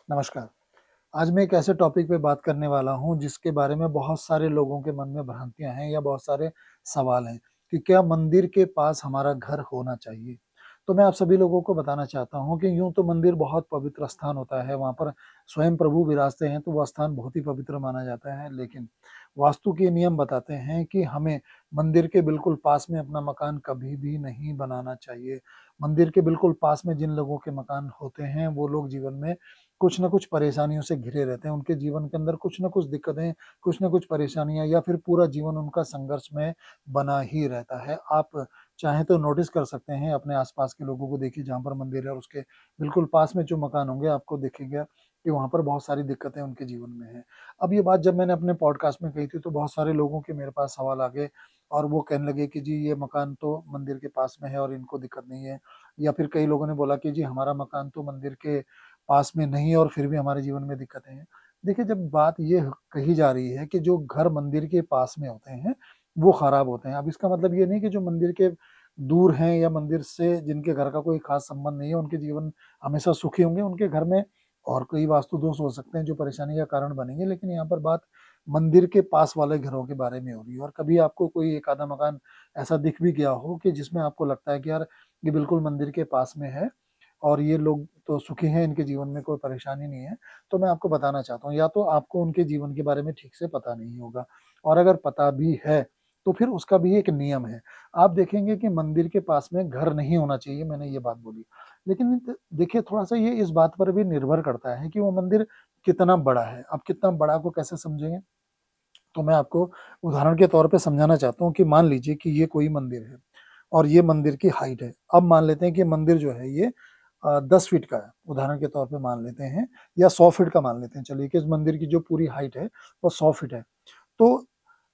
नमस्कार। आज मैं एक ऐसे टॉपिक पे बात करने वाला हूँ जिसके बारे में बहुत सारे लोगों के मन में भ्रांतियाँ हैं या बहुत सारे सवाल हैं कि क्या मंदिर के पास हमारा घर होना चाहिए? तो मैं आप सभी लोगों को बताना चाहता हूँ कि यूँ तो मंदिर बहुत पवित्र स्थान होता है, वहाँ पर स्वयं प्रभु विराजते हैं तो वह स्थान बहुत ही पवित्र माना जाता है। लेकिन वास्तु के नियम बताते हैं कि हमें मंदिर के बिल्कुल पास में अपना मकान कभी भी नहीं बनाना चाहिए। मंदिर के बिल्कुल पास में जिन लोगों के मकान होते हैं, वो लोग जीवन में कुछ न कुछ परेशानियों से घिरे रहते हैं। उनके जीवन के अंदर कुछ न कुछ दिक्कतें, कुछ न कुछ परेशानियाँ या फिर पूरा जीवन उनका संघर्ष में बना ही रहता है। आप चाहें तो नोटिस कर सकते हैं अपने आस-पास के लोगों को देखिए जहाँ पर मंदिर है और उसके बिल्कुल पास में जो मकान होंगे आपको दिखेगा कि वहाँ पर बहुत सारी दिक्कतें उनके जीवन में हैं। अब ये बात जब मैंने अपने पॉडकास्ट में कही थी तो बहुत सारे लोगों के मेरे पास सवाल आ गए और वो कहने लगे कि जी ये मकान तो मंदिर के पास में है और इनको दिक्कत नहीं है। या फिर कई लोगों ने बोला कि जी हमारा मकान तो मंदिर के पास में नहीं है और फिर भी हमारे जीवन में दिक्कतें हैं। देखिए जब बात ये कही जा रही है कि जो घर मंदिर के पास में होते हैं, वो खराब होते हैं। अब इसका मतलब ये नहीं कि जो मंदिर के दूर हैं या मंदिर से जिनके घर का कोई खास संबंध नहीं है, उनके जीवन हमेशा सुखी होंगे। उनके घर में और कई वास्तु दोष हो सकते हैं जो परेशानी का कारण बनेंगे, लेकिन यहाँ पर बात मंदिर के पास वाले घरों के बारे में हो रही है। और कभी आपको कोई एक आधा मकान ऐसा दिख भी गया हो कि जिसमें आपको लगता है कि यार ये बिल्कुल मंदिर के पास में है और ये लोग तो सुखी हैं, इनके जीवन में कोई परेशानी नहीं है, तो मैं आपको बताना चाहता हूँ, या तो आपको उनके जीवन के बारे में ठीक से पता नहीं होगा और अगर पता भी है, तो फिर उसका भी एक नियम है। आप देखेंगे कि मंदिर के पास में घर नहीं होना चाहिए, मैंने ये बात बोली। लेकिन देखिए थोड़ा-सा ये इस बात पर भी निर्भर करता है कि वो मंदिर कितना बड़ा है। अब कितना बड़ा को कैसे समझेंगे? तो मैं आपको उदाहरण के तौर पे समझाना चाहता हूँ कि मान लीजिए कि ये कोई मंदिर है और ये मंदिर की हाइट है। अब मान लेते हैं कि मंदिर जो है ये 10 फीट का है, उदाहरण के तौर पे मान लेते हैं या 100 फीट का मान लेते हैं चलिए कि इस मंदिर की जो पूरी हाइट है वो 100 फीट है। तो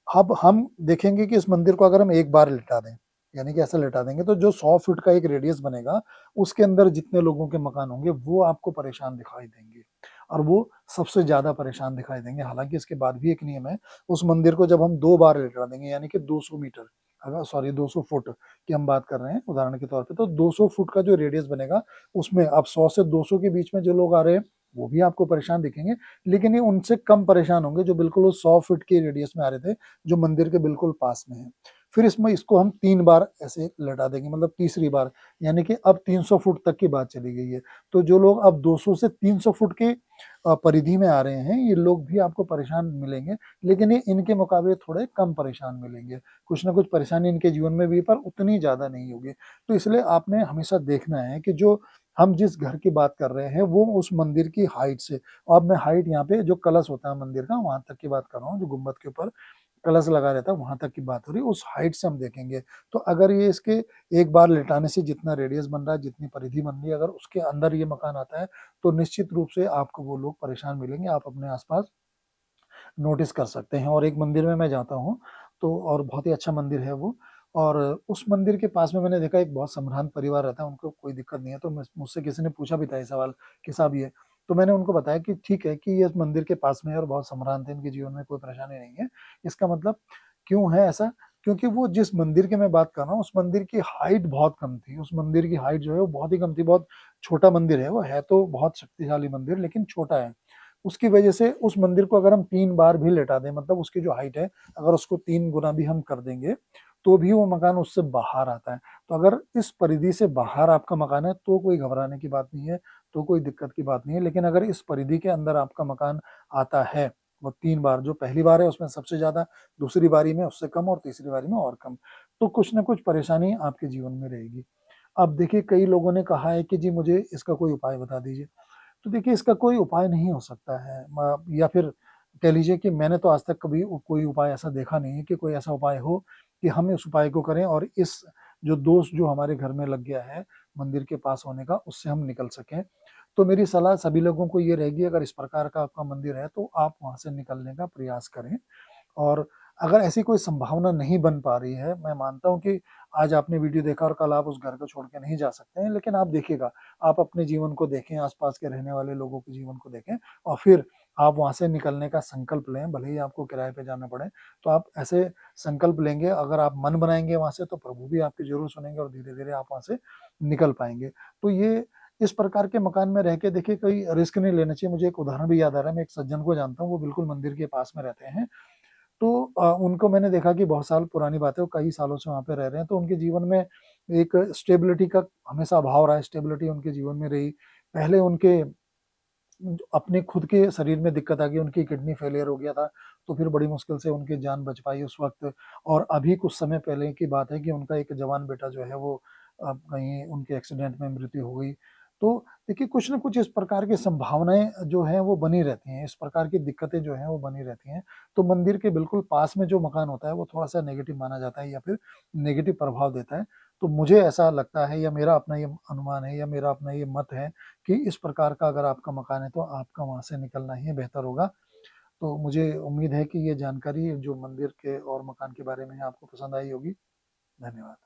अब हम देखेंगे कि इस मंदिर को अगर हम एक बार लिटा दें, यानी कि ऐसा लिटा देंगे तो जो 100 फीट का एक रेडियस बनेगा, उसके अंदर जितने लोगों के मकान होंगे वो आपको परेशान दिखाई देंगे और वो सबसे ज़्यादा परेशान दिखाई देंगे। हालाँकि इसके बाद भी एक नियम है, उस मंदिर को जब हम 2 बार लिटा देंगे यानी कि 200 मीटर अगर सॉरी 200 फुट की हम बात कर रहे हैं उदाहरण के तौर पे, तो 200 फुट का जो रेडियस बनेगा, उसमें अब 100 से 200 के बीच में जो लोग आ रहे हैं, वो भी आपको परेशान दिखेंगे, लेकिन ये उनसे कम परेशान होंगे जो बिल्कुल उस 100 फीट के रेडियस में आ रहे थे, जो मंदिर के बिल्कुल पास में है। फिर इसमें इसको हम 3 बार ऐसे लटा देंगे मतलब तीसरी बार, यानी कि अब 300 फुट तक की बात चली गई है। तो जो लोग अब 200 से 300 फुट के परिधि में आ रहे हैं, ये लोग भी आपको परेशान मिलेंगे, लेकिन ये इनके मुकाबले थोड़े कम परेशान मिलेंगे। कुछ न कुछ परेशानी इनके जीवन में भी पर उतनी ज़्यादा नहीं होगी। तो इसलिए आपने हमेशा देखना है कि जो हम जिस घर की बात कर रहे हैं, वो उस मंदिर की हाइट से, अब मैं हाइट यहाँ पे जो कलश होता है मंदिर का, वहाँ तक की बात कर रहा हूँ, जो गुम्बद के ऊपर कलश लगा रहता है, वहाँ तक की बात हो रही है, उस हाइट से हम देखेंगे। तो अगर ये इसके एक बार लिटाने से जितना रेडियस बन रहा है, जितनी परिधि बन रही है, अगर उसके अंदर ये मकान आता है, तो निश्चित रूप से आपको वो लोग परेशान मिलेंगे। आप अपने आस-पास नोटिस कर सकते हैं और एक मंदिर में मैं जाता हूँ, तो और बहुत ही अच्छा मंदिर है वो और उस मंदिर के पास में मैंने देखा एक बहुत संभ्रांत परिवार रहता है, उनको कोई दिक्कत नहीं है, तो मुझसे किसी ने पूछा भी था ये सवाल कि साहब ये, तो मैंने उनको बताया कि ठीक है कि ये मंदिर के पास में है और बहुत संभ्रांत है, इनके जीवन में कोई परेशानी नहीं है। इसका मतलब क्यों है ऐसा? क्योंकि वो जिस मंदिर की मैं बात कर रहा हूँ, उस मंदिर की हाइट बहुत कम थी, उस मंदिर की हाइट जो है वो बहुत ही कम थी, बहुत छोटा मंदिर है वो, है तो बहुत शक्तिशाली मंदिर लेकिन छोटा है। उसकी वजह से उस मंदिर को अगर हम 3 बार भी लिटा दें, मतलब उसकी जो हाइट है, अगर उसको 3 गुना भी हम कर देंगे, तो भी वो मकान उससे बाहर आता है। तो अगर इस परिधि से बाहर आपका मकान है, तो कोई घबराने की बात नहीं है, तो कोई दिक्कत की बात नहीं है। लेकिन अगर इस परिधि के अंदर आपका मकान आता है, वो 3 बार, जो पहली बार है उसमें सबसे ज़्यादा, दूसरी बारी में उससे कम और तीसरी बारी में और कम, तो कुछ न कुछ परेशानी आपके जीवन में रहेगी। अब देखिए कई लोगों ने कहा है कि जी मुझे इसका कोई उपाय बता दीजिए। तो देखिए इसका कोई उपाय नहीं हो सकता है या फिर कह लीजिए कि मैंने तो आज तक कभी कोई उपाय ऐसा देखा नहीं है कि कोई ऐसा उपाय हो कि हम इस उपाय को करें और इस जो दोष जो हमारे घर में लग गया है मंदिर के पास होने का, उससे हम निकल सकें। तो मेरी सलाह सभी लोगों को ये रहेगी, अगर इस प्रकार का आपका मंदिर है तो आप वहाँ से निकलने का प्रयास करें। और अगर ऐसी कोई संभावना नहीं बन पा रही है, मैं मानता हूँ कि आज आपने वीडियो देखा और कल आप उस घर को छोड़ के नहीं जा सकते हैं, लेकिन आप देखिएगा, आप अपने जीवन को देखें, आस-पास के रहने वाले लोगों के जीवन को देखें और फिर आप वहाँ से निकलने का संकल्प लें, भले ही आपको किराए पे जाना पड़े। तो आप ऐसे संकल्प लेंगे, अगर आप मन बनाएँगे वहाँ से, तो प्रभु भी आपकी ज़रूर सुनेंगे और धीरे-धीरे आप वहाँ से निकल पाएँगे। तो ये इस प्रकार के मकान में रह के देखिए कोई रिस्क नहीं लेना चाहिए। मुझे एक उदाहरण भी याद आ रहा है, मैं एक सज्जन को जानता हूँ, वो बिल्कुल मंदिर के पास में रहते हैं। तो उनको मैंने देखा कि बहुत साल पुरानी बात है, वो कई सालों से वहाँ पे रह रहे हैं, तो उनके जीवन में एक स्टेबिलिटी का हमेशा अभाव रहा है, स्टेबिलिटी उनके जीवन में रही। पहले उनके अपने खुद के शरीर में दिक्कत आ गई, उनकी किडनी फेलियर हो गया था, तो फिर बड़ी मुश्किल से उनकी जान बच पाई उस वक़्त। और अभी कुछ समय पहले की बात है कि उनका एक जवान बेटा जो है वो कहीं उनके एक्सीडेंट में मृत्यु हो गई। तो देखिए कुछ न कुछ इस प्रकार की संभावनाएँ जो हैं वो बनी रहती हैं, इस प्रकार की दिक्कतें जो हैं वो बनी रहती हैं। तो मंदिर के बिल्कुल पास में जो मकान होता है वो थोड़ा-सा नेगेटिव माना जाता है या फिर नेगेटिव प्रभाव देता है। तो मुझे ऐसा लगता है या मेरा अपना ये अनुमान है या मेरा अपना ये मत है कि इस प्रकार का अगर आपका मकान है तो आपका वहाँ से निकलना ही बेहतर होगा। तो मुझे उम्मीद है कि ये जानकारी जो मंदिर के और मकान के बारे में है आपको पसंद आई होगी। धन्यवाद।